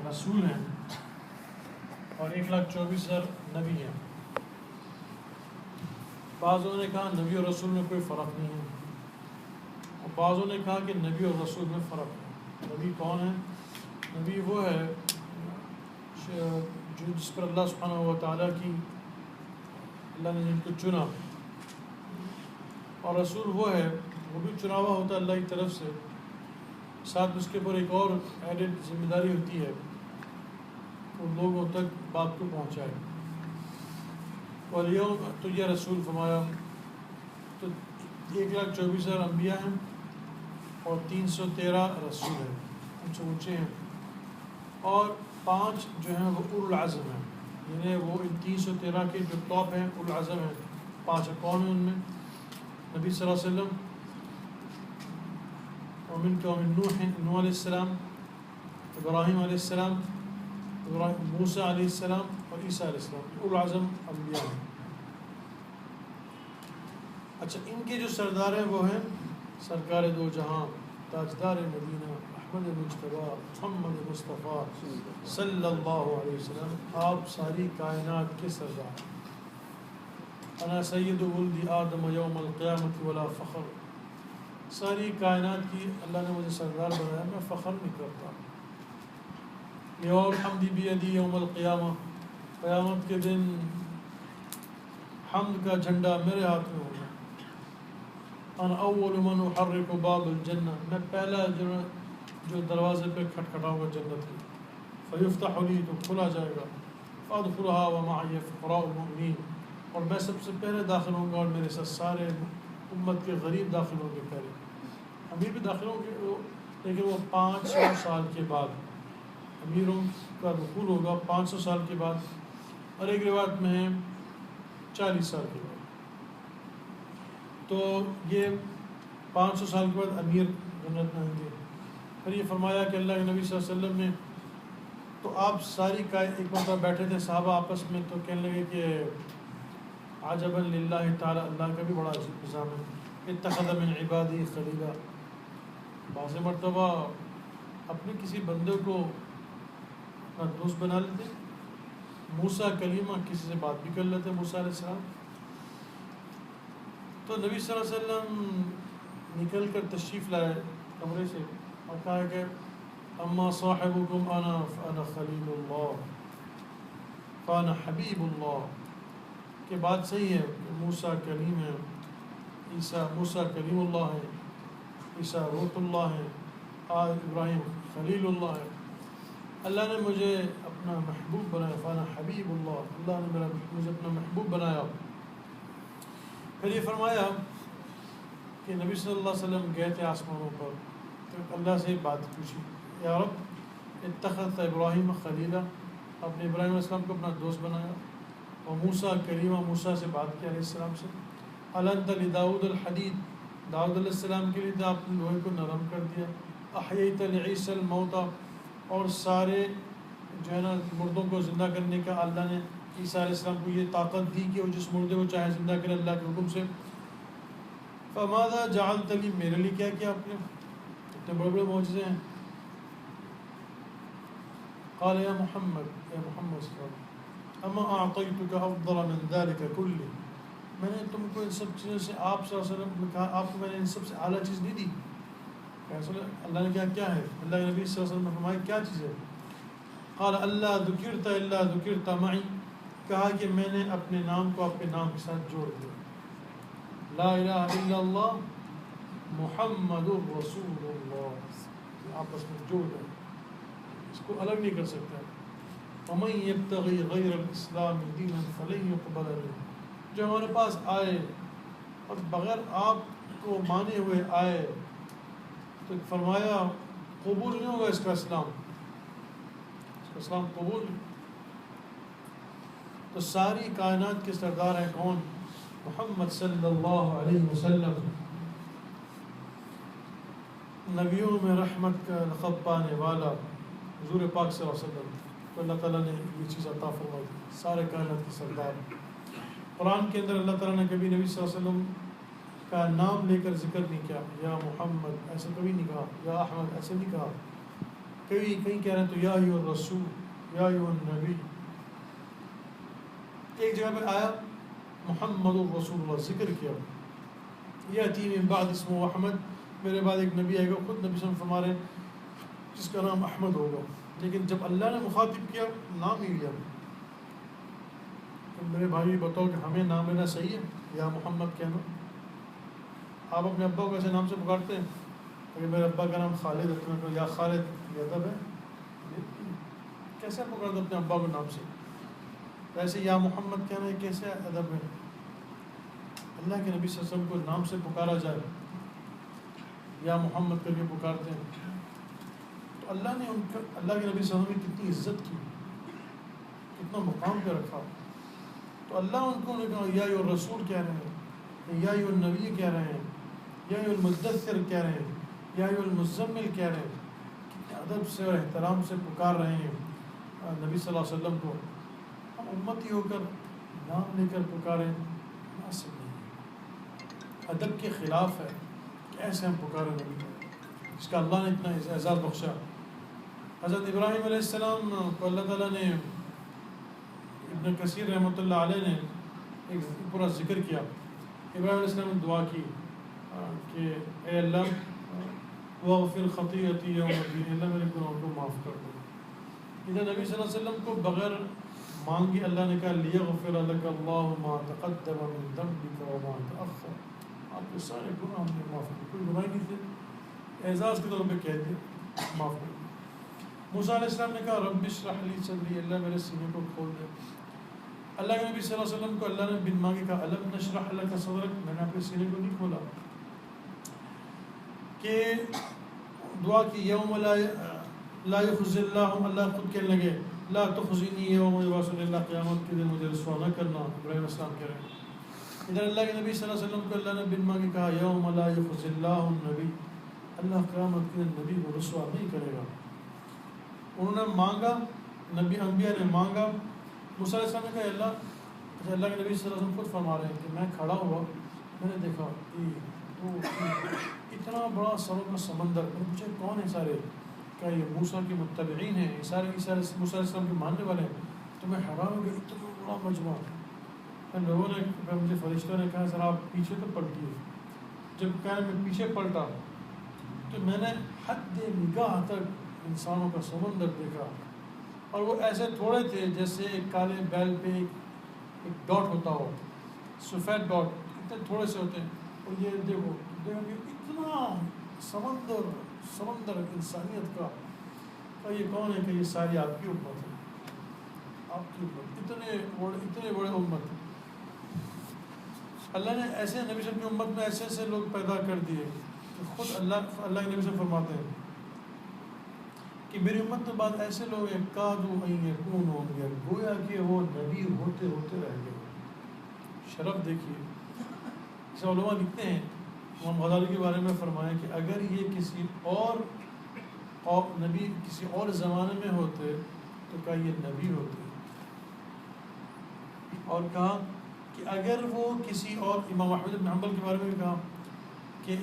رسول ہیں اور 1,24,000 نبی ہیں. بعضوں نے کہا نبی اور رسول میں کوئی فرق نہیں ہے، اور بعضوں نے کہا کہ نبی اور رسول میں فرق ہے. نبی کون ہے؟ نبی وہ ہے جس پر اللہ سبحانہ و تعالیٰ کی اللہ نے جن کو چنا، اور رسول وہ ہے وہ بھی چنا ہوا ہوتا ہے اللہ کی طرف سے، ساتھ اس کے اوپر ایک اور ایڈڈ ذمہ داری ہوتی ہے ان لوگوں تک بات کو پہنچائے. والیوم تو یہ رسول فرمایا تو 1,24,000 انبیاء ہیں اور 313 رسول ہیں، ان سے اونچے ہیں، اور 5 جو ہیں وہ اولو العزم ہیں، یعنی وہ ان 313 کے جو ٹاپ ہیں اولو العزم ہیں. 5 کون ہیں ان میں؟ نبی صلی اللہ علیہ وسلم، ومن نوح علیہ السلام، ابراہیم علیہ السلام، موسیٰ علیہ السلام اور عیسیٰ علیہ السلام، اولو العزم انبیاء ہیں. اچھا، ان کے جو سردار ہیں وہ ہیں سرکار دو جہاں، تاجدار مدینہ، احمد مجتبیٰ، محمد مصطفیٰ صلی اللہ علیہ وسلم. آپ ساری کائنات کے سردار. انا سید ولد آدم یوم القیامت ولا فخر. ساری کائنات کی اللہ نے مجھے سردار بنایا، میں فخر نہیں کرتا. یوم حمد بیدی یوم القیامہ، قیامت کے دن حمد کا جھنڈا میرے ہاتھ میں ہوگا. انا اول من احرک باب الجنہ، میں پہلا جو دروازے پہ کھٹکھٹاؤں گا جنت کی. فیفتح لی، تو کھلا جائے گا. فادخلها ومعی فقراء المؤمنین، اور میں سب سے پہلے داخل ہوں گا اور میرے ساتھ سارے امت کے غریب داخل ہوں گے پہلے. امیر بھی داخل ہوں گے لیکن وہ 500 سال کے بعد امیروں کا دخول ہوگا 500 سال کے بعد، اور ایک روایت میں ہے 40 سال کے بعد. تو یہ 500 سال کے بعد امیر جنت میں ہوں گے. پھر یہ فرمایا کہ اللہ کے نبی صلی اللہ علیہ وسلم نے، تو آپ ساری ایک مرتبہ بیٹھے تھے صحابہ آپس میں، تو کہنے لگے کہ عجبا للہ تعالیٰ، اللہ کا بھی بڑا عجیب نظام ہے. اتخذ من عبادی خلیلا، بعض مرتبہ اپنے کسی بندے کو اپنا دوست بنا لیتے. موسیٰ کلیمہ، کسی سے بات بھی کر لیتے موسیٰ علیہ السلام. تو نبی صلی اللہ علیہ وسلم نکل کر تشریف لائے کمرے سے اور کہا کہ اما صاحبکم فانا خلیل اللہ فانا حبیب اللہ. کہ بات صحیح ہے کہ موسیٰ کلیم ہے، موسیٰ کلیم اللہ ہے، عیسیٰ روح اللہ ہے، ابراہیم خلیل اللہ ہے. اللہ نے مجھے اپنا محبوب بنایا، فانا حبیب اللہ، اللہ نے مجھے اپنا محبوب بنایا. پھر یہ فرمایا کہ نبی صلی اللہ علیہ وسلم گئے تھے آسمانوں پر، تو اللہ سے بات پوچھی، یا رب اتخذت ابراہیم خلیلا، اپنے ابراہیم علیہ السلام کو اپنا دوست بنایا، اور موسیٰ کلیمہ، موسیٰ سے بات کیا علیہ السلام سے. النت لداؤد الحدید، داؤد علیہ السلام کے لیے آپ نے لوہے کو نرم کر دیا. احییت لعیسی الموتى، اور سارے جو ہے نا مردوں کو زندہ کرنے کا اللہ نے عیسیٰ علیہ السلام کو یہ طاقت دی کہ وہ جس مردے کو چاہے زندہ کرے اللہ کے حکم سے. فماذا جعلت لی، میرے لیے کیا کیا آپ نے؟ اتنے بڑے بڑے معجزے ہیں. قال یا محمد، اے محمد صلی اللہ علیہ وسلم، اما اعطیتک افضل من ذلک کلہ، میں نے تم کو ان سب چیزوں سے، آپ صلی اللہ علیہ وسلم نے کہا آپ کو میں نے ان سب سے اعلیٰ چیز نہیں دی. اللہ نے کیا ہے؟ اللہ کے نبی صلی اللہ علیہ وسلم نے فرمایا کیا چیز ہے؟ قال اللہ ذکرت الا ذکرت معی، کہا کہ میں نے اپنے نام کو اپنے نام کے ساتھ جوڑ دیا. لا الہ الا اللہ محمد الرسول اللہ، آپس میں جوڑ دیں، اس کو الگ نہیں کر سکتا. ومن یبتغی غیر الاسلام دینا فلن یقبل منہ، جو ہمارے پاس آئے اور بغیر آپ کو مانے ہوئے آئے تو فرمایا قبول نہیں ہوگا اس کا اسلام، اس کا اسلام قبول نہیں. تو ساری کائنات کے سردار ہیں کون؟ محمد صلی اللہ علیہ وسلم، نبیوں میں رحمت کا لقب پانے والا حضور پاک صلی اللہ علیہ وسلم تو اللہ تعالیٰ نے یہ چیز عطا فرمائی، سارے کائنات کے سردار. قرآن کے اندر اللہ تعالیٰ نے کبھی نبی صلی اللہ علیہ وسلم کا نام لے کر ذکر نہیں کیا، یا محمد ایسا کبھی نہیں کہا، یا احمد ایسے نہیں کہا. کہیں کہہ رہے ہیں تو یا ایھا الرسول، یا ایھا النبی. ایک جگہ پہ آیا محمد الرسول اللہ ذکر کیا، یاتی من بعد اسمہ احمد، میرے بعد ایک نبی آئے گا، خود نبی صلی اللہ علیہ وسلم فرما رہے ہیں جس کا نام احمد ہوگا. لیکن جب اللہ نے مخاطب کیا نام ہی لیا. میرے بھائی بتاؤ کہ ہمیں نام لینا صحیح ہے یا محمد کہنا؟ آپ اپنے ابا کو ایسے نام سے پکارتے ہیں؟ اگر میرے ابا کا نام خالد ہے تو میں کہوں یا خالد، یہ ادب ہے؟ کیسے پکارتے اپنے ابا کو نام سے؟ ویسے یا محمد کہنا ہے کیسے ادب ہے؟ اللہ کے نبی صلی اللہ علیہ وسلم کو نام سے پکارا جائے، یا محمد کر کے پکارتے ہیں. تو اللہ نے اللہ کے نبی صلی اللہ علیہ وسلم کی کتنی عزت کی، کتنا مقام پہ رکھا. تو اللہ ان کو یا ایھا الرسول کہہ رہے ہیں، یا ایھا النبی کہہ رہے ہیں، یا ایھا المدثر کہہ رہے ہیں، یا ایھا المزمل کہہ رہے ہیں. کتنے ادب سے اور احترام سے پکار رہے ہیں نبی صلی اللہ علیہ وسلم کو. ہم امتی ہو کر نام لے کر پکاریں مناسب نہیں، ادب کے خلاف ہے کہ ایسے ہم پکاریں نبی کو جس کا اللہ نے اتنا اعزاز بخشا. حضرت ابراہیم علیہ السلام کو اللہ تعالیٰ نے، ابن کثیر رحمۃ اللہ علیہ نے ایک پورا ذکر کیا. ابراہیم علیہ السلام نے دعا کی کہ اے اللہ واغفر خطیئتی یوم الدین، اللہ میرے گناہوں کو معاف کر دو. ادھر نبی صلی اللہ علیہ وسلم کو بغیر مانگے اللہ نے کہا لیغفر لک اللہ ما تقدم من ذنبک وما تأخر، آپ کے سارے گناہ ہم نے معاف کر، کوئی گناہ نہیں تھے، اعزاز کے طور پہ کہہ دیا معاف کر. موسیٰ علیہ السلام نے کہا رب اشرح لی صدری، اللہ میرے سینے کو کھول دے. اللہ کے نبی صلی اللہ علیہ وسلم کو اللہ نے بن مانگے کہا الم نشرح لک صدرک، میں نے آپ کے سینے کو نہیں کھولا. کہ دعا کی یوم لا یخزی اللہ، اللہ خود کہنے لگے لا تخزینی یوم یبعثون، اللہ قیامت کے دن مجھے رسوا نہ کرنا. ابراہیم علیہ السلام کہہ رہے ہیں. ادھر اللہ کے نبی صلی اللہ علیہ وسلم کو اللہ نے بن مانگے کہا یوم لا یخزی اللہ النبی، اللہ قیامت کے دن نبی کو رسوا نہیں کرے گا. انہوں نے مانگا، نبی انبیاء نے مانگا. موسیٰ علیہ السلام نے کہا اللہ کے نبی صلی اللہ علیہ وسلم خود فرما رہے ہیں کہ میں کھڑا ہوا، میں نے دیکھا اتنا بڑا سروں کا سمندر. مجھے کون ہے سارے؟ کیا یہ موسیٰ کے متبعین ہیں، یہ سارے موسیٰ علیہ السلام کے ماننے والے ہیں؟ تو میں حیران ہو گیا، اتنا بڑا مجموعہ. لوگوں نے مجھے فرشتوں نے کہا ذرا آپ پیچھے تو پلٹیے. جب کہا میں پیچھے پلٹا تو میں نے حد نگاہ تک انسانوں کا سمندر دیکھا، اور وہ ایسے تھوڑے تھے جیسے ایک کالے بیل پہ ایک ڈاٹ ہوتا ہو، سفید ڈاٹ، اتنے تھوڑے سے ہوتے ہیں. اور یہ دیکھو کہ اتنا سمندر انسانیت کا. یہ کون ہے کہ یہ ساری آپ کی امت ہے، آپ کی امت، اتنے بڑے امت. اللہ نے ایسے نبی صلی اللہ علیہ وسلم کی امت میں ایسے ایسے لوگ پیدا کر دیے کہ خود اللہ کے نبی صلی اللہ علیہ وسلم فرماتے ہیں کہ میری امت میں بعد ایسے لوگ ہیں کادو ان یکونوا انبیاء، گویا کہ وہ نبی ہوتے ہوتے رہ گئے. شرف دیکھیے. اس علماء لکھتے ہیں، امام غزالی کے بارے میں فرمایا کہ اگر یہ کسی اور نبی کسی اور زمانے میں ہوتے تو کہا یہ نبی ہوتے. اور کہا کہ اگر وہ کسی اور، امام احمد بن حنبل کے بارے میں بھی کہا کہ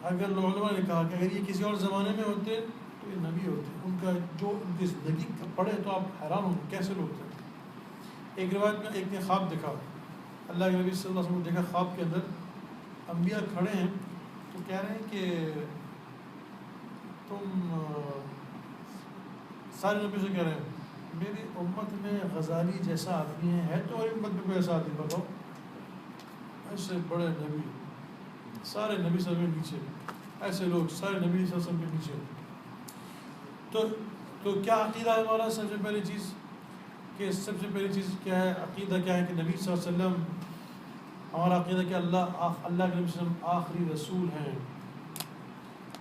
اگر علماء نے کہا کہ اگر یہ کسی اور زمانے میں ہوتے تو یہ نبی ہوتے. ان کا جو ان کی زندگی پڑھے تو آپ حیران ہوں کیسے لوگ تھے. ایک روایت میں ایک نے خواب دیکھا، اللہ کے نبی صلی اللہ علیہ وسلم نے دیکھا خواب کے اندر انبیاء کھڑے ہیں تو کہہ رہے ہیں کہ تم سارے نبی سے کہہ رہے ہیں میری امت میں غزالی جیسا آدمی ہے تو میری امت میں کوئی ایسا آدمی بتاؤ. ایسے بڑے نبی، سارے نبی صلی اللہ علیہ وسلم کے نیچے، ایسے لوگ سارے نبی صلی اللہ علیہ وسلم کے نیچے. تو کیا عقیدہ ہے ہمارا؟ سب سے پہلی چیز کیا ہے؟ عقیدہ کیا ہے کہ نبی صلی اللہ علیہ وسلم، ہمارا عقیدہ کہ اللہ کے نبی صلی اللہ علیہ وسلم آخری رسول ہیں.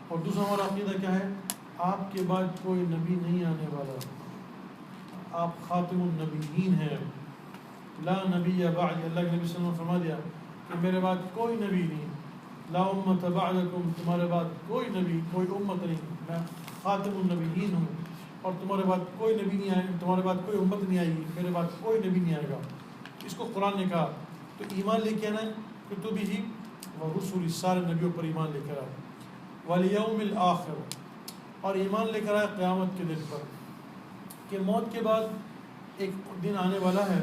اور دوسرا ہمارا عقیدہ کیا ہے؟ آپ کے بعد کوئی نبی نہیں آنے والا، آپ خاتم النبیین ہیں. لا نبی بعد، اللہ کے نبی صلی اللہ علیہ وسلم نے فرما دیا کہ میرے بعد کوئی نبی نہیں. لا امت بعدکم، تمہارے بعد کوئی نبی، کوئی امت نہیں، میں خاتم النبیین ہوں. اور تمہارے بعد کوئی نبی نہیں آئے، تمہارے بعد کوئی امت نہیں آئے گی، میرے بعد کوئی نبی نہیں آئے گا. اس کو قرآن نے کہا. تو ایمان لے کے آنا ہے کتبہ و رسل، سارے نبیوں پر ایمان لے کر آئے. والیوم الآخر، اور ایمان لے کر آئے قیامت کے دن پر کہ موت کے بعد ایک دن آنے والا ہے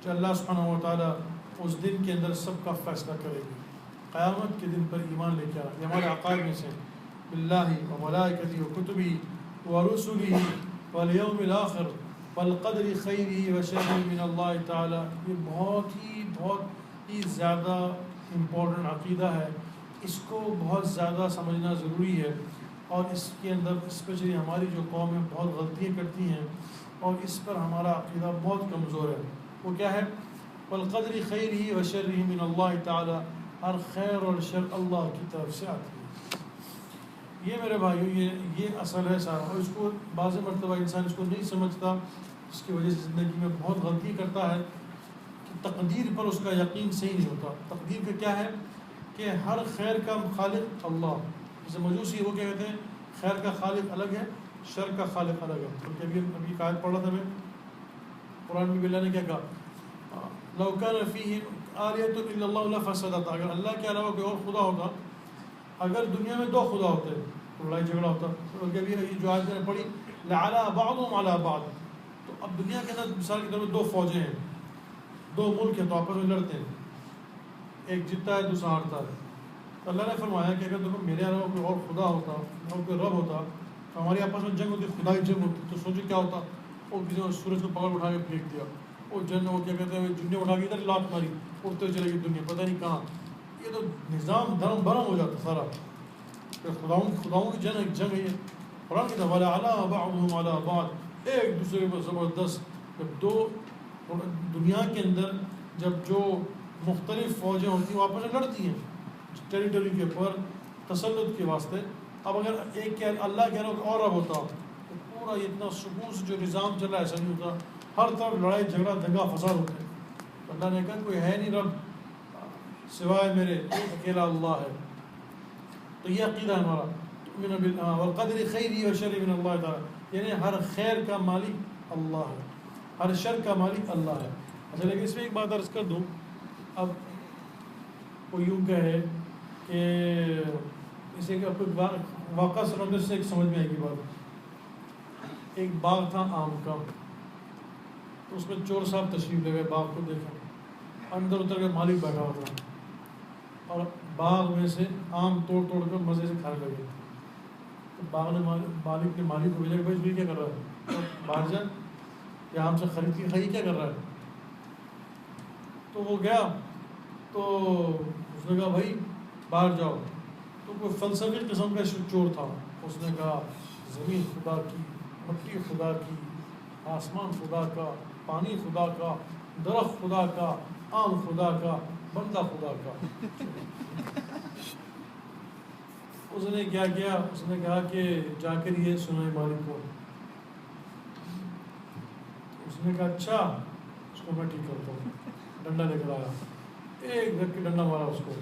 جو اللہ سبحانہ و تعالیٰ اس دن کے اندر سب کا فیصلہ کرے گی. قیامت کے دن پر ایمان لے کے آئے. یہ ہمارے عقائد میں سے باللہ و ملائکتہ و کتبہ و رسلہ والیوم الآخر والقدر خیرہ و شرہ من اللہ تعالیٰ. یہ بہت ہی زیادہ امپورٹنٹ عقیدہ ہے. اس کو بہت زیادہ سمجھنا ضروری ہے، اور اس کے اندر اسپیشلی ہماری جو قوم ہے بہت غلطیاں کرتی ہیں، اور اس پر ہمارا عقیدہ بہت کمزور ہے. وہ کیا ہے؟ والقدر خیرہ و شرہ من اللہ تعالیٰ. ہر خیر اور شر اللہ کی طرف سے آتی ہے. یہ میرے بھائیو یہ اصل ہے سارا، اور اس کو بعض مرتبہ انسان اس کو نہیں سمجھتا، اس کی وجہ سے زندگی میں بہت غلطی کرتا ہے کہ تقدیر پر اس کا یقین صحیح نہیں ہوتا. تقدیر کا کیا ہے کہ ہر خیر کا خالق اللہ. جیسے مجوسی وہ کیا کہتے ہیں خیر کا خالق الگ ہے، شر کا خالق الگ ہے. کیونکہ ابھی قائد پڑھ رہا تھا میں، قرآن میں اللہ نے کیا کہا، لو کان فیہم آلیۃ الا اللہ لفسدتا. اگر اللہ کے علاوہ کوئی اور خدا ہوتا، اگر دنیا میں 2 خدا ہوتے تو لڑائی جھگڑا ہوتا. یہ جو آیت میں نے پڑھی لعلی بعضهم علی بعض، تو اب دنیا کے اندر مثال کے طور پر 2 فوجیں ہیں، 2 ملک ہیں، تو آپس میں لڑتے ہیں، ایک جیتتا ہے دوسرا ہارتا ہے. تو اللہ نے فرمایا کہ اگر دیکھو میرے علاوہ کوئی اور خدا ہوتا اور کوئی رب ہوتا تو ہماری آپس میں جنگ ہوتی، خدائی جنگ ہوتی. تو سوچو کیا ہوتا، وہ کسی نے سورج کو پکڑ اٹھا کے پھینک دیا، وہ جن وہ کیا کہتے ہیں جنہیں اٹھا کے ادھر لات ماری، اڑتے چلے گی دنیا پتہ نہیں کہاں. یہ تو نظام دھرم برم ہو جاتا سارا. خداؤں کی جنگ ہے یہ. قرآن کی حوالہ علی بعضهم علی بعض، ایک دوسرے پر زبردست. جب 2 دنیا کے اندر جب جو مختلف فوجیں ہوتی ہیں وہ آپس میں لڑتی ہیں ٹیریٹری کے اوپر تسلط کے واسطے. اب اگر ایک کیا اللہ کہہ رہا ہو کہ اور رب ہوتا تو پورا اتنا سکون سے جو نظام چل رہا ہے ایسا نہیں ہوتا، ہر طرف لڑائی جھگڑا دنگا فساد ہوتے ہیں. اللہ نے کہا کوئی ہے نہیں رب سوائے میرے، ایک اکیلا اللہ ہے. تو یہ عقیدہ ہے ہمارا. والقدر خیرہ و شرہ من اللہ تعالیٰ، یعنی ہر خیر کا مالک اللہ ہے، ہر شر کا مالک اللہ ہے. اچھا لیکن اس میں ایک بات عرض کر دوں. اب وہ یوں کہے کہ اسے کہ واقعہ سنانے سے ایک سمجھ میں آئے گی بات. ایک باغ تھا آم کا، تو اس میں چور صاحب تشریف لے گئے، باغ کو دیکھا، اندر اتر کے مالک بیٹھا ہوا تھا اور باغ میں سے آم توڑ کر مزے سے کھانے لگے. تو باغ نے مالک کو بھیجا کہ بھائی کیا کر رہا ہے، تو باہر جا یا آم سے خرید کے کھائی، کیا کر رہا ہے. تو وہ گیا تو اس نے کہا بھائی باہر جاؤ. تو کوئی فلسفی قسم کا چور تھا. اس نے کہا زمین خدا کی، مٹی خدا کی، آسمان خدا کا، پانی خدا کا، درخت خدا کا، آم خدا کا، بندہ خدا کا. اس نے کیا کیا، اس نے کہا کہ جا کر یہ سنائے مالک کو. اس نے کہا اچھا اس کو میں ٹھیک کرتا ہوں. ڈنڈا لے کر آیا، ایک دھک کے ڈنڈا مارا اس کو.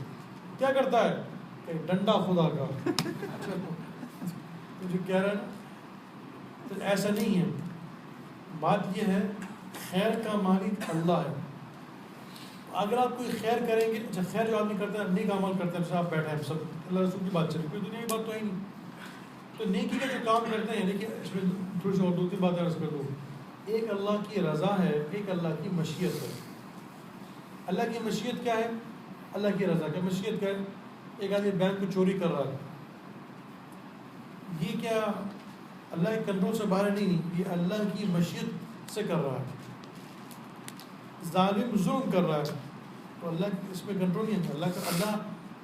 کیا کرتا ہے کہ ڈنڈا خدا کا. مجھے کہہ رہا ہے نا، تو ایسا نہیں ہے. بات یہ ہے خیر کا مالک اللہ ہے. اگر آپ کوئی خیر کریں گے، جب خیر جو آدمی کرتا ہے نیک عمل کرتا ہے، جیسے آپ بیٹھے ہیں سب اللہ رسول کی بات چل رہی ہے، کوئی دنیا کی بات تو ہے نہیں. تو نیکی کا جو کام کرتے ہیں، دیکھیے اس میں تھوڑی سی اور 2-3 باتیں عرض کر دوں. ایک اللہ کی رضا ہے، ایک اللہ کی مشیت ہے. اللہ کی مشیت کیا ہے، اللہ کی رضا کیا مشیت کیا ہے. ایک آدمی بینک کو چوری کر رہا ہے، یہ کیا اللہ کے کنٹرول سے باہر نہیں، یہ اللہ کی مشیت سے کر رہا ہے. ظالم ظلم کر رہا ہے تو اللہ اس پہ کنٹرول نہیں ہے.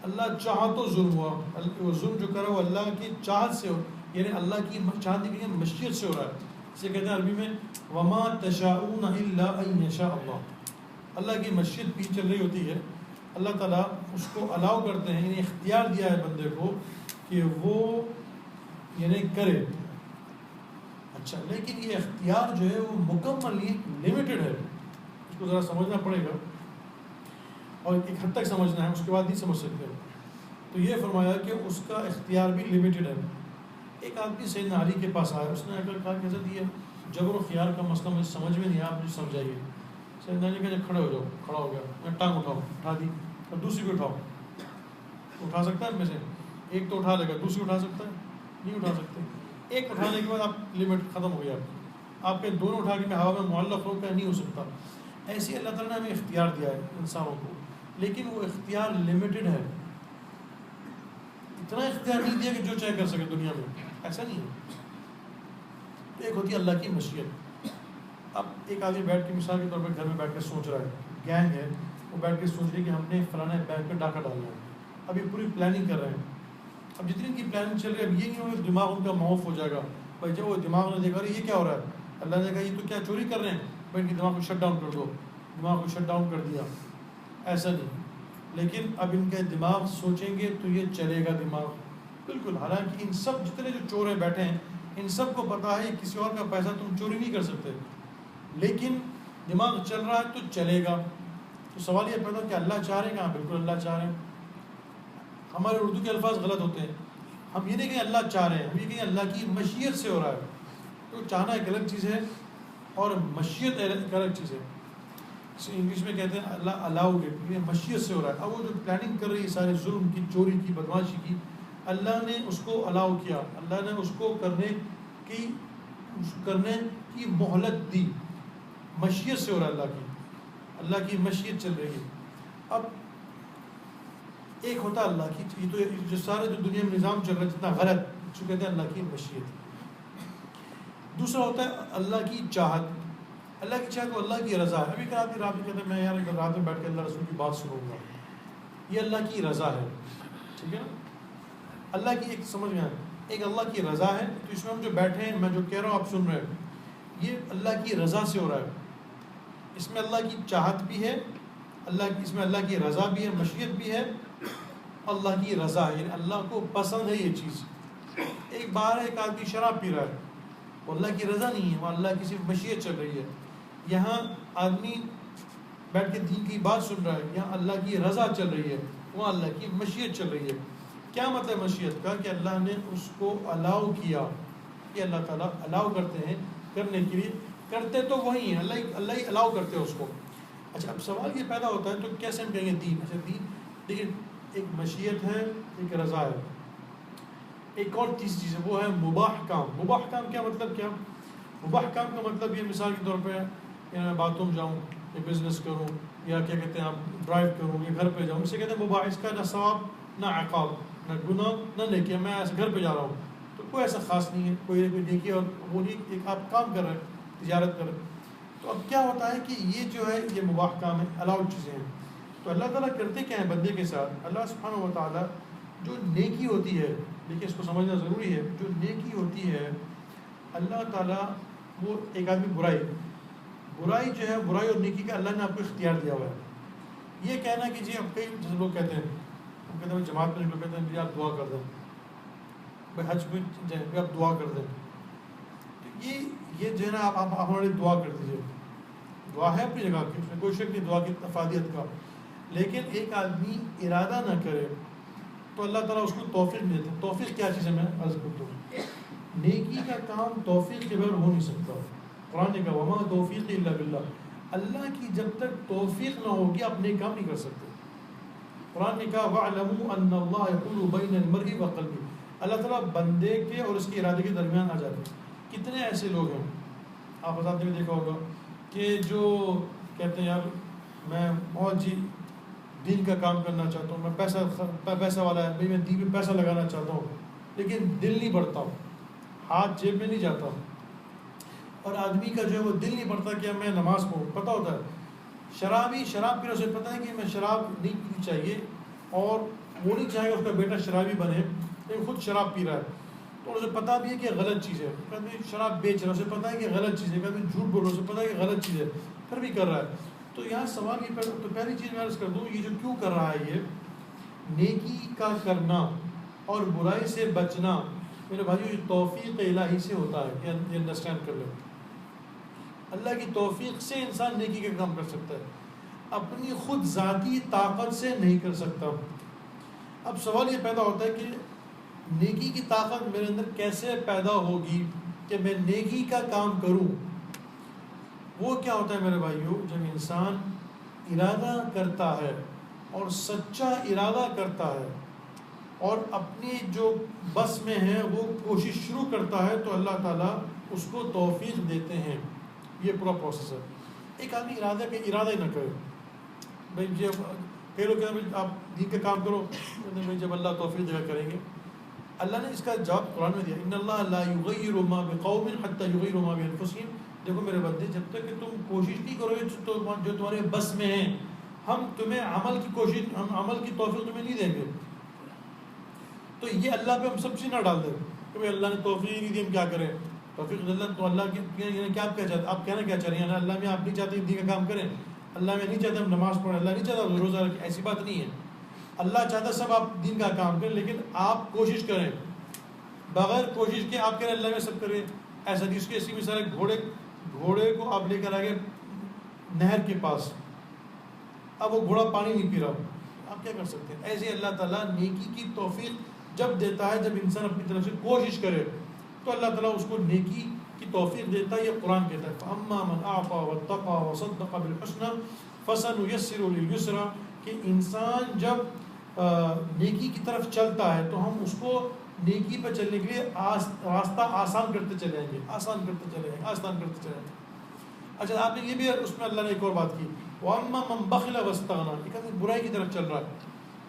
اللہ چاہا تو ظلم ہوا، وہ ظلم جو کر رہا ہے وہ اللہ کی چاہت سے ہو، یعنی اللہ کی چاہت کی مشیت سے ہو رہا ہے. اسے کہتے ہیں عربی میں وما تشاؤون الا ان یشاء اللہ. اللہ کی مشیت بھی چل رہی ہوتی ہے، اللہ تعالیٰ اس کو الاؤ کرتے ہیں، یعنی اختیار دیا ہے بندے کو کہ وہ یعنی کرے. اچھا لیکن یہ اختیار جو ہے وہ مکمل لمیٹڈ ہے، اس کو ذرا سمجھنا پڑے گا اور ایک حد تک سمجھنا ہے، اس کے بعد نہیں سمجھ سکتے. تو یہ فرمایا کہ اس کا اختیار بھی لمیٹڈ ہے. ایک آدمی سیدنا علی کے پاس آیا، اس نے اگر کہا کہ حضرت یہ جبر و خیار کا مسئلہ مجھے سمجھ میں نہیں آیا، آپ مجھے سمجھائیے. سیدنا علی کہا کھڑے ہو جاؤ. کھڑا ہو گیا، میں ٹانگ اٹھا دی اور دوسری بھی اٹھا سکتا ہے. میں سے ایک تو اٹھا لے گا، دوسری اٹھا سکتا ہے نہیں اٹھا سکتے. ایک اٹھانے کے بعد آپ لمٹ ختم ہو گیا آپ کے دونوں اٹھا کے میں ہوا میں معلق ہو کر نہیں ہو سکتا. ایسے اللہ تعالیٰ نے ہمیں اختیار دیا ہے انسانوں کو, لیکن وہ اختیار لمیٹڈ ہے. اتنا اختیار نہیں دیا کہ جو چاہے کر سکے دنیا میں, ایسا نہیں ہے. ایک ہوتی ہے اللہ کی مشیت. اب ایک آدمی بیٹھ کے مثال کے طور پر گھر میں بیٹھ کے سوچ رہا ہے, گینگ ہے, وہ بیٹھ کے سوچ رہی ہے کہ ہم نے فلانا بینک پہ ڈاکہ ڈالنا ہے. اب یہ پوری پلاننگ کر رہے ہیں. اب جتنی ان کی پلاننگ چل رہی ہے, اب یہ نہیں ہوگا دماغ ان کا معاف ہو جائے گا. بھائی جب وہ دماغ نے دیکھا یہ کیا ہو رہا ہے, اللہ نے کہا یہ تو کیا چوری کر رہے ہیں, بھائی ان کی دماغ کو شٹ ڈاؤن کر دو, دماغ کو شٹ ڈاؤن کر دیا. ایسا نہیں. لیکن اب ان کے دماغ سوچیں گے تو یہ چلے گا دماغ بالکل. حالانکہ ان سب جتنے جو چور ہیں بیٹھے ہیں ان سب کو پتا ہے کسی اور کا پیسہ تم چوری نہیں کر سکتے, لیکن دماغ چل رہا ہے تو چلے گا. تو سوال یہ پیدا کہ اللہ چاہ رہے ہیں, کہاں بالکل اللہ چاہ رہے ہیں. ہمارے اردو کے الفاظ غلط ہوتے ہیں. ہم یہ نہیں کہ اللہ چاہ رہے ہیں, ہم یہ کہ اللہ کی مشیت سے ہو رہا ہے. تو چاہنا ایک الگ چیز ہے اور مشیت ایک الگ چیز ہے. انگلش میں کہتے ہیں اللہ الاؤڈ اٹ, یہ مشیت سے ہو رہا ہے. اب وہ جو پلاننگ کر رہی ہے سارے ظلم کی, چوری کی, بدماشی کی, اللہ نے اس کو الاؤ کیا, اللہ نے اس کو کرنے کی مہلت دی. مشیت سے ہو رہا ہے, اللہ کی مشیت چل رہی ہے. اب ایک ہوتا ہے اللہ کی, یہ تو جو سارے جو دنیا میں نظام چل رہا ہے جتنا غلط, اس کو کہتے ہیں اللہ کی مشیت. دوسرا ہوتا ہے اللہ کی چاہت. اللہ کی چاہت وہ اللہ کی رضا ہے. ابھی کہ آدمی رات میں کہتے ہیں میں یار رات میں بیٹھ کے اللہ رسول کی بات سنوں گا, یہ اللہ کی رضا ہے. ٹھیک ہے نا, اللہ کی ایک سمجھ میں آئے, ایک اللہ کی رضا ہے. تو اس میں ہم جو بیٹھے ہیں, میں جو کہہ رہا ہوں آپ سن رہے ہیں, یہ اللہ کی رضا سے ہو رہا ہے. اس میں اللہ کی چاہت بھی ہے, اس میں اللہ کی رضا بھی ہے, مشیت بھی ہے, اللہ کی رضا ہے, یعنی اللہ کو پسند ہے یہ چیز. ایک بار ایک آدمی شراب پی رہا ہے, وہ اللہ کی رضا نہیں ہے, وہ اللہ کی صرف مشیت چل رہی ہے. یہاں آدمی بیٹھ کے دین کی بات سن رہا ہے, یہاں اللہ کی رضا چل رہی ہے, وہاں اللہ کی مشیت چل رہی ہے. کیا مطلب مشیت کا, کہ اللہ نے اس کو الاؤ کیا. کہ اللہ تعالیٰ الاؤ کرتے ہیں کرنے کے لیے, کرتے تو وہی ہیں, اللہ ہی الاؤ کرتے ہیں اس کو. اچھا اب سوال یہ پیدا ہوتا ہے تو کیسے ہم کہیں گے دین. اچھا دین لیکن ایک مشیت ہے, ایک رضا ہے, ایک اور تیسری چیز ہے وہ ہے مباح کام. مباح کام کیا مطلب, کیا مباح کام کا مطلب یہ مثال کے طور پہ میں باتھ روم جاؤں, یا بزنس کروں, یا کیا کہتے ہیں آپ ڈرائیو کروں, یا گھر پہ جاؤں, اسے کہتے ہیں مباح. اس کا نہ ثواب نہ عقاب, نہ گناہ نہ نیکی. میں ایسے گھر پہ جا رہا ہوں تو کوئی ایسا خاص نہیں ہے, کوئی نیکی اور وہ نہیں, ایک آپ کام کر رہے ہیں, تجارت کر رہے ہیں. تو اب کیا ہوتا ہے کہ یہ جو ہے یہ مباح کام ہے, الاؤڈ چیزیں ہیں. تو اللہ تعالیٰ کرتے کیا ہیں بندے کے ساتھ, اللہ سبحانہ و تعالیٰ جو نیکی ہوتی ہے, لیکن اس کو سمجھنا ضروری ہے, جو نیکی ہوتی ہے اللہ تعالیٰ وہ ایک آدمی برائی جو ہے, برائی اور نیکی کا اللہ نے آپ کو اختیار دیا ہوا ہے. یہ کہنا کہ جی اب کئی جیسے لوگ کہتے ہیں, ہم کہتے ہیں جماعت میں لوگ کہتے ہیں جی آپ دعا کر دیں, بھائی حج میں جائیں بھی آپ دعا کر دیں. تو یہ جو ہے نا آپ ہمارے دعا کر دیجیے, دعا ہے اپنی جگہ کی, اس میں کوئی شک نہیں دعا کی افادیت کا. لیکن ایک آدمی ارادہ نہ کرے تو اللہ تعالیٰ اس کو توفیق نہیں دیتا. توفیق کیا چیز ہے, میں عرض کرتا ہوں, نیکی کا کام توفیق کے بغیر ہو نہیں سکتا. قرآن نے کہا وما توفیق الا باللہ, اللہ کی جب تک توفیق نہ ہوگی آپ نیک کام نہیں کر سکتے. قرآن نے کہا وَاعْلَمُوا أَنَّ اللَّهَ يَحُولُ بَيْنَ الْمَرْءِ وَقَلْبِهِ, اللہ تعالیٰ بندے کے اور اس کے ارادے کے درمیان آ جاتے ہیں. کتنے ایسے لوگ ہیں آپ بتاتے ہوئے دیکھا ہوگا کہ جو کہتے ہیں یار میں بہت جی دین کا کام کرنا چاہتا ہوں, میں پیسہ والا ہے, میں دین میں پیسہ لگانا چاہتا ہوں, لیکن دل نہیں بڑھتا, ہاتھ جیب میں نہیں جاتا. اور آدمی کا جو ہے وہ دل نہیں بڑھتا کہ میں نماز پڑھوں. پتہ ہوتا ہے شراب پینے سے پتہ ہے کہ میں شراب نہیں پینی چاہیے, اور وہ نہیں چاہے گا اس کا بیٹا شرابی بنے, لیکن خود شراب پی رہا ہے. تو اسے پتہ بھی ہے کہ غلط چیز ہے, کبھی شراب بیچ رہا ہے, اسے پتہ ہے کہ غلط چیز ہے, کبھی جھوٹ بول رہا ہے, اسے پتہ ہے کہ غلط چیز ہے, پھر بھی کر رہا ہے. تو یہاں سوال یہ پیدا, تو پہلی چیز میں عرض کر دوں, یہ جو کیوں کر رہا ہے, یہ نیکی کا کرنا اور برائی سے بچنا میرے بھائیو یہ توفیق الہی سے ہوتا ہے. یہ انڈرسٹینڈ کر لیں, اللہ کی توفیق سے انسان نیکی کا کام کر سکتا ہے, اپنی خود ذاتی طاقت سے نہیں کر سکتا. اب سوال یہ پیدا ہوتا ہے کہ نیکی کی طاقت میرے اندر کیسے پیدا ہوگی کہ میں نیکی کا کام کروں. وہ کیا ہوتا ہے میرے بھائیو, جب انسان ارادہ کرتا ہے اور سچا ارادہ کرتا ہے اور اپنی جو بس میں ہے وہ کوشش شروع کرتا ہے تو اللہ تعالیٰ اس کو توفیق دیتے ہیں. یہ پورا پروسیس ہے. ایک آدمی ارادہ ہی نہ کرے. بھائی جب کئی لوگ کہتے ہیں آپ دین کا کام کرو, بھائی جب اللہ توفیق دے کریں گے. اللہ نے اس کا جواب قرآن میں دیا, ان اللہ لا یغیر ما بقوم حتی یغیروا ما بانفسہم. دیکھو میرے بندے, جب تک کہ تم کوشش نہیں کرو گے جو تمہارے بس میں ہیں, ہم تمہیں عمل کی توفیق تمہیں نہیں دیں گے. تو یہ اللہ پہ ہم سب چیز نہ ڈال دیں کہ بھائی اللہ نے توفیق نہیں دی, ہم کیا کریں. توفیق اللہ تو اللہ کی کیا چاہتے, آپ کہنا کیا چاہ رہے ہیں, اللہ میں آپ نہیں چاہتے دین کا کام کریں, اللہ میں نہیں چاہتے ہم نماز پڑھیں, اللہ نہیں چاہتا روزہ رکھیں. ایسی بات نہیں ہے. اللہ چاہتا سب آپ دین کا کام کریں, لیکن آپ کوشش کریں. بغیر کوشش کے آپ کہہ رہے اللہ میں سب کریں, ایسا نہیں. اس کی ایسی مثال ہے, گھوڑے کو آپ لے کر آگے نہر کے پاس, اب وہ گھوڑا پانی نہیں پی رہا, آپ کیا کر سکتے ہیں. ایسے اللہ تعالیٰ نیکی کی توفیق جب دیتا ہے, جب انسان اپنی طرف سے کوشش کرے تو اللہ تعالیٰ اس کو نیکی کی توفیق دیتا ہے. یہ قرآن کہتا ہے فَأَمَّا مَنْ أَعْطَى وَاتَّقَى وَصَدَّقَ بِالْحُسْنَى فَسَنُيَسِّرُهُ لِلْيُسْرَى. کہ انسان جب نیکی کی طرف چلتا ہے تو ہم اس کو نیکی پہ چلنے کے لیے راستہ آسان کرتے چلے جائیں گے, آسان کرتے چلے جائیں گے. اچھا, آپ نے یہ بھی اس میں اللہ نے ایک اور بات کی, وَأَمَّا مَنْ بَخِلَ وَاسْتَغْنَى. ایک آدمی برائی کی طرف چل رہا ہے,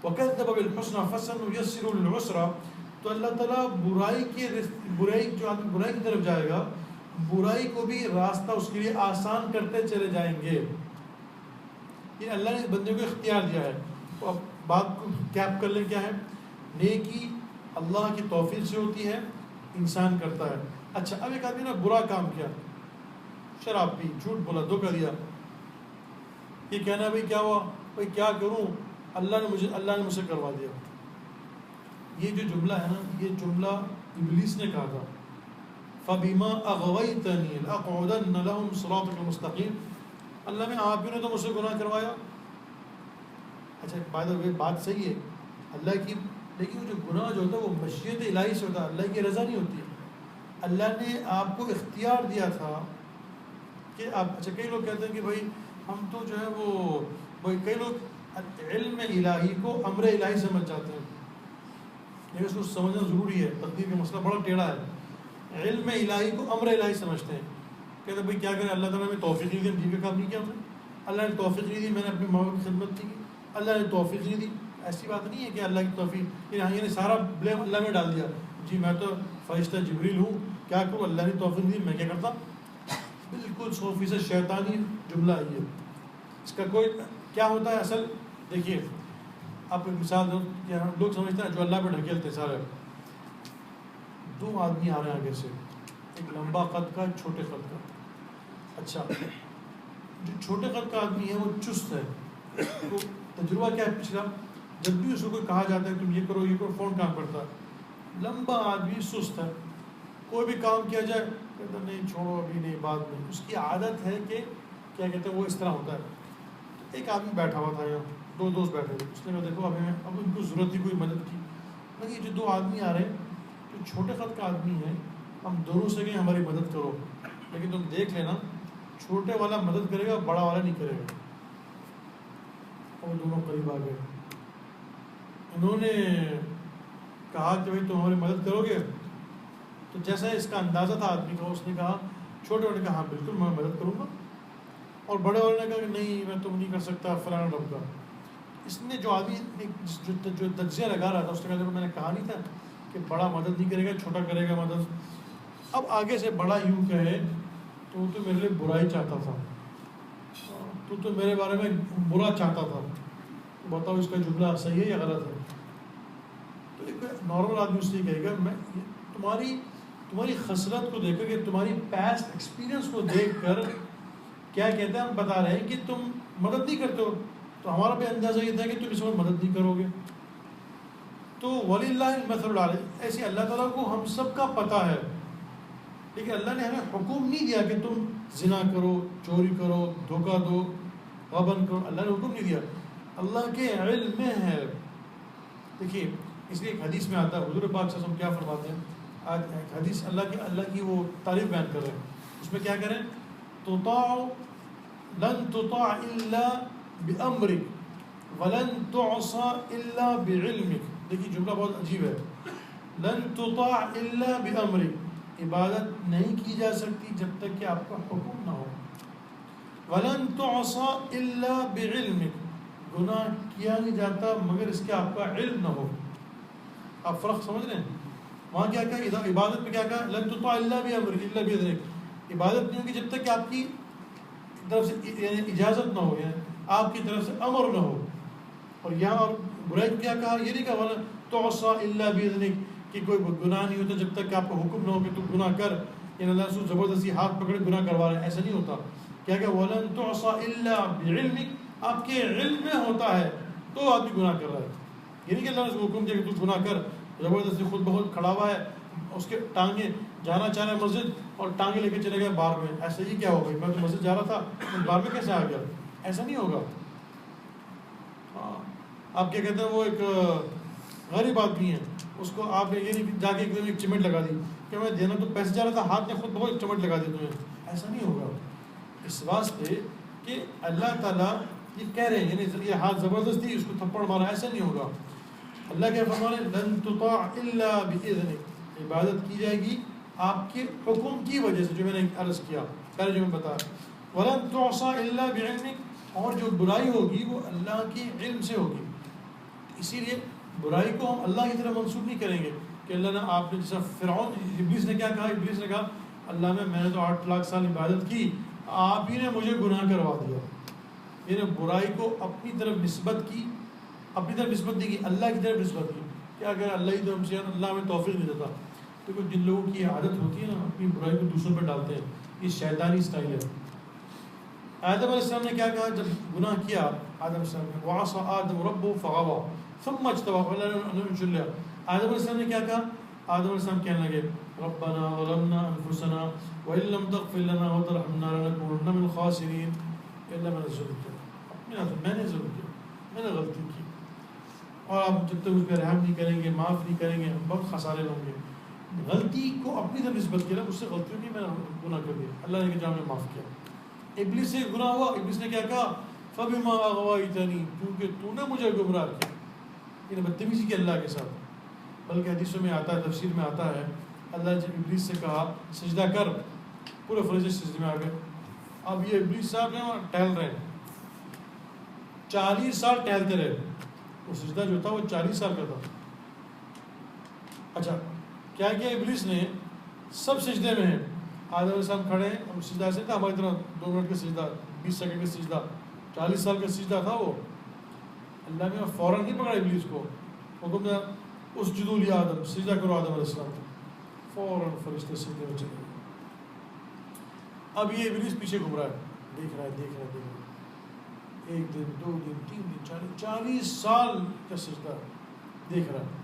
وَكَذَّبَ بِالْحُسْنَى فَسَنُيَسِّرُهُ لِلْعُسْرَى. تو اللہ تعالیٰ برائی جو آدمی برائی کی طرف جائے گا, برائی کو بھی راستہ اس کے لیے آسان کرتے چلے جائیں گے. یہ اللہ نے بندے کو اختیار دیا ہے. تو اب بات کو کیپ کر لیں, کیا ہے نیکی اللہ کی توفیق سے ہوتی ہے, انسان کرتا ہے. اچھا, اب ایک آدمی نے برا کام کیا, شراب پی, جھوٹ بولا, دھوکہ دیا. یہ کہنا بھائی کیا ہوا, بھائی کیا کروں, اللہ نے مجھ سے کروا دیا. یہ جو جملہ ہے نا, یہ جملہ ابلیس نے کہا تھا, فَبِمَا أَغْوَيْتَنِي لَأَقْعُدَنَّ لَهُمْ صِرَاطَكَ الْمُسْتَقِيمَ. اللہ میں آپ ہی نے تو مجھ سے گناہ کروایا. اچھا, بات صحیح ہے اللہ کی, لیکن وہ جو گناہ جو ہوتا ہے وہ مشیت الہی سے ہوتا ہے, اللہ کی رضا نہیں ہوتی ہے. اللہ نے آپ کو اختیار دیا تھا کہ آپ, اچھا کئی لوگ کہتے ہیں کہ بھائی ہم تو جو ہے وہ کئی لوگ علم الہی کو امر الہی سمجھ جاتے ہیں, لیکن اس کو سمجھنا ضروری ہے. تقدیر کا مسئلہ بڑا ٹیڑھا ہے. علم الہی کو امر الہی سمجھتے ہیں, کہتے ہیں بھائی کیا کریں, اللہ تعالیٰ نے توفیق نہیں دی, دین کا کام نہیں کیا ہم نے, اللہ نے توفیق نہیں دی, میں نے اپنے ماں باپ کی خدمت نہیں کی, اللہ نے توفیق نہیں دی. ایسی بات نہیں ہے کہ اللہ کی توفیق, یعنی سارا بلیم اللہ میں ڈال دیا. جی میں تو فرشتہ جبریل ہوں, کیا کروں, اللہ نے توفیق نہیں دی, میں کیا کرتا. بالکل 100% شیطانی جملہ ہے یہ. اس کا کوئی کیا ہوتا ہے اصل, دیکھیے آپ ایک مثال دو کہ لوگ سمجھتے ہیں جو اللہ پہ ڈھکیلتے ہیں سارے. 2 آدمی آ رہے ہیں آگے سے, ایک لمبا قد کا, ایک چھوٹے قد کا. اچھا, جو چھوٹے قد کا آدمی ہے وہ چست ہے, تو تجربہ کیا ہے پچھلا, جب بھی اس کو کوئی کہا جاتا ہے تم یہ کرو فون کام کرتا ہے. لمبا آدمی سست ہے, کوئی بھی کام کیا جائے کہتا نہیں چھوڑو ابھی نہیں بعد میں. اس کی عادت ہے کہ کیا کہتے ہیں وہ اس طرح ہوتا ہے. ایک آدمی بیٹھا ہوا تھا یہاں, 2 دوست بیٹھے تھے, اس نے کہا دیکھو اب ان کو ضرورت تھی کوئی مدد کی. لیکن یہ جو 2 آدمی آ رہے ہیں, جو چھوٹے قد کا آدمی ہے, ہم دونوں سے کہیں ہماری مدد کرو, لیکن تم دیکھ لینا چھوٹے والا مدد کرے گا, بڑا والا نہیں کرے گا. اور دونوں قریب آ گئے. انہوں نے کہا کہ بھائی تم ہماری مدد کرو گے, تو جیسا اس کا اندازہ تھا آدمی کا, اس نے کہا چھوٹے والے نے کہا ہاں بالکل میں مدد کروں گا, اور بڑے والے نے کہا کہ نہیں میں تم نہیں کر سکتا فلانا ڈھمکا. اس نے جو آدمی جو تجزیہ لگا رہا تھا اس نے کہا میں نے کہا نہیں تھا کہ بڑا مدد نہیں کرے گا, چھوٹا کرے گا مدد. اب آگے سے بڑا یوں کہے تو میرے لیے برائی چاہتا تھا, تو میرے بارے میں برا چاہتا تھا, بتاؤ اس کا جملہ صحیح ہے یا غلط ہے. تو ایک نارمل آدمی اس لیے کہے گا میں تمہاری خصلت کو دیکھ کر, کہ تمہاری پاسٹ ایکسپیرینس کو دیکھ کر کیا کہتے ہیں, ہم بتا رہے ہیں کہ تم مدد نہیں کرتے ہو, تو ہمارا بھی اندازہ یہ تھا کہ تم اس میں مدد نہیں کرو گے. تو وَلِلَّهِ الْمَثَلُ الْأَعْلَىٰ, ایسے اللہ تعالیٰ کو ہم سب کا پتہ ہے, لیکن اللہ نے ہمیں حکم نہیں دیا کہ تم زنا کرو, چوری کرو, دھوکہ دو, غبن کرو. اللہ نے حکم نہیں دیا, اللہ کے علم میں ہے. دیکھیے اس لیے ایک حدیث میں آتا ہے, حضور پاک صلی اللہ علیہ وسلم کیا فرماتے ہیں, آج ایک حدیث اللہ کی وہ تعریف بیان کر رہے ہیں, اس میں کیا کریں, لن تطاع الا بامرک ولن تعصى الا بعلمک. دیکھیے جملہ بہت عجیب ہے. لن تطاع الا بامری، عبادت نہیں کی جا سکتی جب تک کہ آپ کا حکم نہ ہو. ولن تعصى الا بعلمک، گناہ کیا نہیں جاتا مگر اس کے آپ کا علم نہ ہو. آپ فرق سمجھ رہے ہیں؟ وہاں کیا کہا عبادت میں، کیا کہا لن تطاع الا بامری الا باذنک، عبادت نہیں ہوگی جب تک کہ آپ کی طرف سے یعنی اجازت نہ ہو، یعنی آپ کی طرف سے امر نہ ہو. اور یہاں اور برائی کو کیا کہا، یہ نہیں کہا ولن تعصى الا باذنک کہ کوئی گناہ نہیں ہوتا جب تک کہ آپ کا حکم نہ ہو کہ تو گناہ کر، یعنی اللہ رسول زبردستی ہاتھ پکڑے گناہ کروا رہے ہیں، ایسا نہیں ہوتا. کیا کہ ولن تعصى الا بعلمک، آپ کے علم میں ہوتا ہے تو آدمی گناہ کر رہا ہے. یہ نہیں کہ اللہ نے حکم دیا کہ تو گناہ کر، زبردستی خود بخود کھڑا ہوا ہے، اس کے ٹانگیں جانا چاہ رہے ہیں مسجد اور ٹانگیں لے کے چلے گئے بار میں، ایسا ہی کیا ہو گئی، میں تو مسجد جا رہا تھا بار میں کیسے آ گیا، ایسا نہیں ہوگا. آپ کیا کہتے ہیں وہ ایک غریب آدمی ہے، اس کو آپ نے یہ نہیں جا کے ایک چمٹ لگا دی کہ میں دینا تو پیسے جا رہا تھا، ہاتھ نے خود بہت چمٹ لگا دی تمہیں، ایسا نہیں ہوگا. اس واسطے کہ اللہ تعالیٰ یہ کہہ رہے ہیں یعنی یہ ہاتھ زبردستی اس کو تھپڑ مارا، ایسا نہیں ہوگا. اللہ کے فرمان ہے لن تطاع الا باذنک، عبادت کی جائے گی آپ کے حکم کی وجہ سے، جو میں نے عرض کیا پہلے جو میں بتایا. ولن تعصى الا بعلمک، اور جو برائی ہوگی وہ اللہ کے علم سے ہوگی. اسی لیے برائی کو ہم اللہ کی طرف منسوب نہیں کریں گے کہ اللہ نے آپ نے جیسا فرعون ابلیس نے کیا کہا، ابلیس نے کہا اللہ میں نے تو 8 لاکھ سال عبادت کی، آپ ہی نے مجھے گناہ کروا دیا. یعنی برائی کو اپنی طرف نسبت کی، اپنی طرف نسبت نہیں کی، اللہ کی طرف نسبت کی. کیا کہ اللہ ہی تو ہم سے، اللہ ہمیں توفیق نہیں دیتا. تو جن لوگوں کی عادت ہوتی ہے نا اپنی برائی کو دوسروں پہ ڈالتے ہیں، یہ شیطانی سٹائل ہے. آدم علیہ السلام نے کیا کہا جب گناہ کیا، آدم علیہ السلام نے وعصى آدم ربه فغوى ثم اجتباه، آدم علیہ السلام نے کیا کہا، آدم علیہ السلام کہنے لگے ربنا ظلمنا انفسنا وان لم تغفر لنا وترحمنا لنكونن من الخاسرین. اللہ میں نے ظلم کیا، میں نے ظلم کیا، میں نے غلطی کی، اور آپ جب تک اس پہ رحم نہیں کریں گے، معاف نہیں کریں گے، ہم بہت خسارے ہوں گے. غلطی کو اپنی طرف نسبت کیا، اس سے غلطی ہوگی، میں نے گناہ کر دیا، اللہ نے کہا میں معاف کیا. ابلیس سے گناہ ہوا، ابلیس نے کیا کہا فبما اغویتنی، کیونکہ تو نے مجھے گمراہ کیا. یہ بدتمیزی کی اللہ کے ساتھ. بلکہ حدیثوں میں آتا ہے، تفسیر میں آتا ہے، اللہ نے جب ابلیس سے کہا سجدہ کر، پورے فرشتے سجدے میں آ گئے. اب یہ ابلیس صاحب ہیں ٹہل رہے ہیں، 40 سال ٹہلتے رہے. وہ سجدہ جو تھا وہ 40 سال کا تھا. اچھا کیا کیا ابلیس نے، سب سجدے میں ہیں، آدم علیہ السلام کھڑے ہیں، اور سجدہ ایسے تھا ہماری طرح 2 منٹ کا سجدہ، 20 سیکنڈ کا سجدہ، 40 سال کا سجدہ تھا وہ. اللہ نے فوراً نہیں پکڑا ابلیس کو، حکم دیا اسجدوا لآدم، سجدہ کرو آدم علیہ السلام. فوراً فرشتے سجدے میں چلے گئے. اب یہ ابلیس پیچھے گھوم رہا ہے، دیکھ رہا ہے. 1 دن 2 دن 3 دن 40 سال کا سجدہ دیکھ رہا ہے.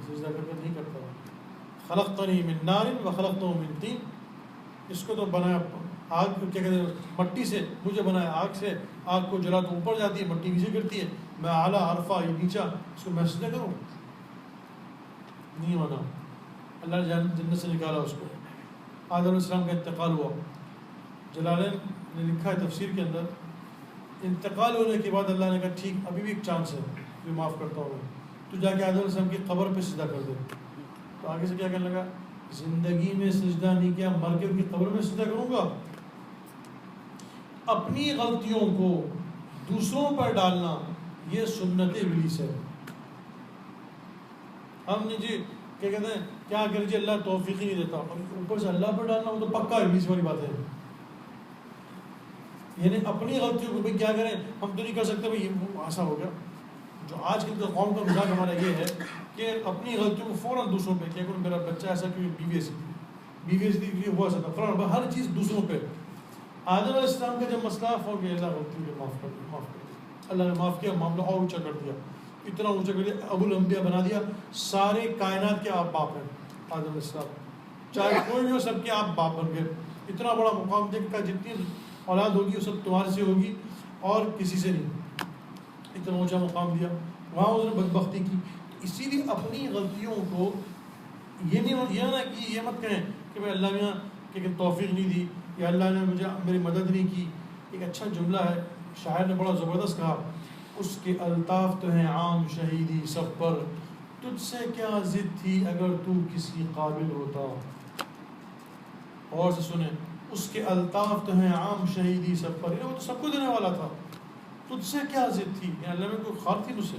سجدہ کر کے نہیں کرتا. خلقتنی من نار وخلقتہ من طین، اس کو تو بنایا آگ، کیا کہتے ہیں مٹی سے، مجھے بنایا آگ سے. آگ کو جلا تو اوپر جاتی ہے، مٹی نیچے گرتی ہے، میں اعلیٰ عرفہ یہ نیچا، اس کو میں سجدہ کروں؟ نہیں مانا. اللہ نے جنت سے نکالا اس کو. آدم علیہ السلام کا انتقال ہوا. جلالین نے لکھا ہے تفسیر کے اندر، انتقال ہونے کے بعد اللہ نے کہا ٹھیک ابھی بھی ایک چانس ہے، جو معاف کرتا ہوں میں، تو جا کے آدم علیہ السلام کی قبر پہ سجدہ کر دے. تو آگے سے کیا کہنے لگا، زندگی میں سجدہ نہیں کیا، مر کے ان کی قبر میں سجدہ کروں گا. اپنی غلطیوں کو دوسروں پر ڈالنا یہ سنت ابلیس ہے. ہم نے جی کیا کہتے ہیں کیا کر جی اللہ توفیق ہی نہیں دیتا، اور اوپر سے اللہ پر ڈالنا وہ تو پکا ابلیس والی بات ہے. یعنی اپنی غلطیوں کو بھی کیا کریں، ہم تو نہیں کر سکتے بھائی وہ ایسا ہو گیا. جو آج کل کا قوم کا مزاج ہمارا یہ ہے کہ اپنی غلطیوں کو فوراً دوسروں پہ، کیا کروں میرا بچہ ایسا کیوں، بیوی ایسی تھی، وہ ایسا تھا، فوراً ہر چیز دوسروں پہ. آدم علیہ السلام کا جب مسئلہ ہو گیا، اللہ غلطی کو معاف کر دیا. اللہ نے معاف کیا، معاملہ اور اونچا کر دیا، اتنا اونچا کر دیا، ابو الانبیاء بنا دیا. سارے کائنات کے آپ باپ ہیں آدم علیہ السلام، چاہے کوئی بھی ہو سب کے آپ باپ بن گئے. اتنا بڑا مقام دے کا جتنی اولاد ہوگی وہ سب تمہارے سے ہوگی اور کسی سے نہیں. اتنا اونچا مقام دیا، وہاں اس نے بدبختی کی. اسی لیے اپنی غلطیوں کو یہ نہیں نا کہ یہ مت کہیں کہ میں اللہ نے کہ توفیق نہیں دی یا اللہ نے مجھے میری مدد نہیں کی. ایک اچھا جملہ ہے، شاعر نے بڑا زبردست کہا، اس کے الطاف تو ہیں عام شہیدی سب پر، تجھ سے کیا ضد تھی اگر تو کسی قابل ہوتا۔ اور سے سنیں، اس کے الطاف تو ہیں عام شہیدی سب پر، وہ تو سب کو دینے والا تھا، تجھ سے کیا ضد تھی، یعنی اللہ میں کوئی خواہ تھی مجھ سے،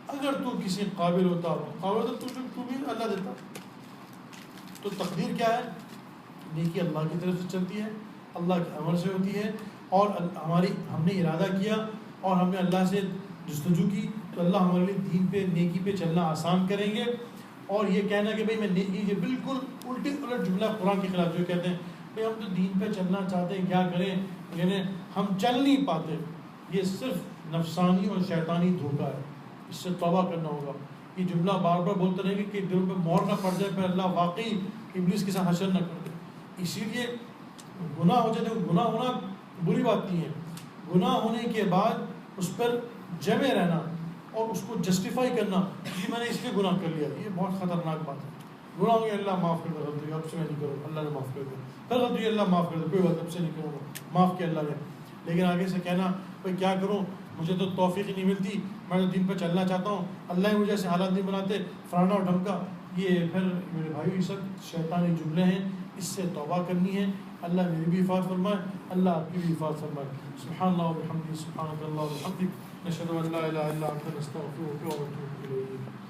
اگر تو کسی قابل ہوتا تو بھی اللہ دیتا۔ تو تقدیر کیا ہے؟ نیکی اللہ کی طرف سے چلتی ہے، اللہ کے امر سے ہوتی ہے، اور ہم نے ارادہ کیا اور ہم نے اللہ سے جستجو کی تو اللہ ہمارے لیے دین پہ نیکی پہ چلنا آسان کریں گے۔ اور یہ کہنا کہ بھئی یہ بالکل الٹ جملہ قرآن کے خلاف، جو کہتے ہیں بھئی ہم تو دین پہ چلنا چاہتے ہیں، کیا کریں، یعنی ہم چل نہیں پاتے، یہ صرف نفسانی اور شیطانی دھوکہ ہے، اس سے توبہ کرنا ہوگا۔ یہ جملہ بار بار بولتے رہیں گے کہ دلوں پہ مور نہ پڑ جائے، پھر اللہ واقعی ابلیس کے ساتھ حشر نہ کر دے۔ اسی لیے گناہ ہو جائے، گناہ ہونا بری بات نہیں ہے، گناہ ہونے کے بعد اس پر جمے رہنا اور اس کو جسٹیفائی کرنا کہ میں نے اس لیے گناہ کر لیا، یہ بہت خطرناک بات ہے۔ گناہ ہو گیا، اللہ معاف کر دے، غلطی اب سے میں نہیں کروں، اللہ نے معاف کر دیا، پھر غلطی اللہ معاف کر دے، کوئی بات اب سے نہیں کروں گا، معاف کیا اللہ نے۔ لیکن آگے سے کہنا بھائی کیا کروں، مجھے تو توفیق ہی نہیں ملتی، میں تو دین پہ چلنا چاہتا ہوں، اللہ ہی مجھے ایسے حالات نہیں بناتے، فلانا اور ڈھمکا، یہ پھر میرے بھائی یہ سب شیطانی جملے ہیں، اس سے توبہ کرنی ہے۔ اللہ میری بھی حفاظت فرمائے، اللہ آپ کی بھی حفاظت فرمائے۔ سبحان اللہ و بحمدہ، سبحانک اللہ و بحمدک، نشہد ان لا الہ الا انت، نستغفرک و نتوب الیک۔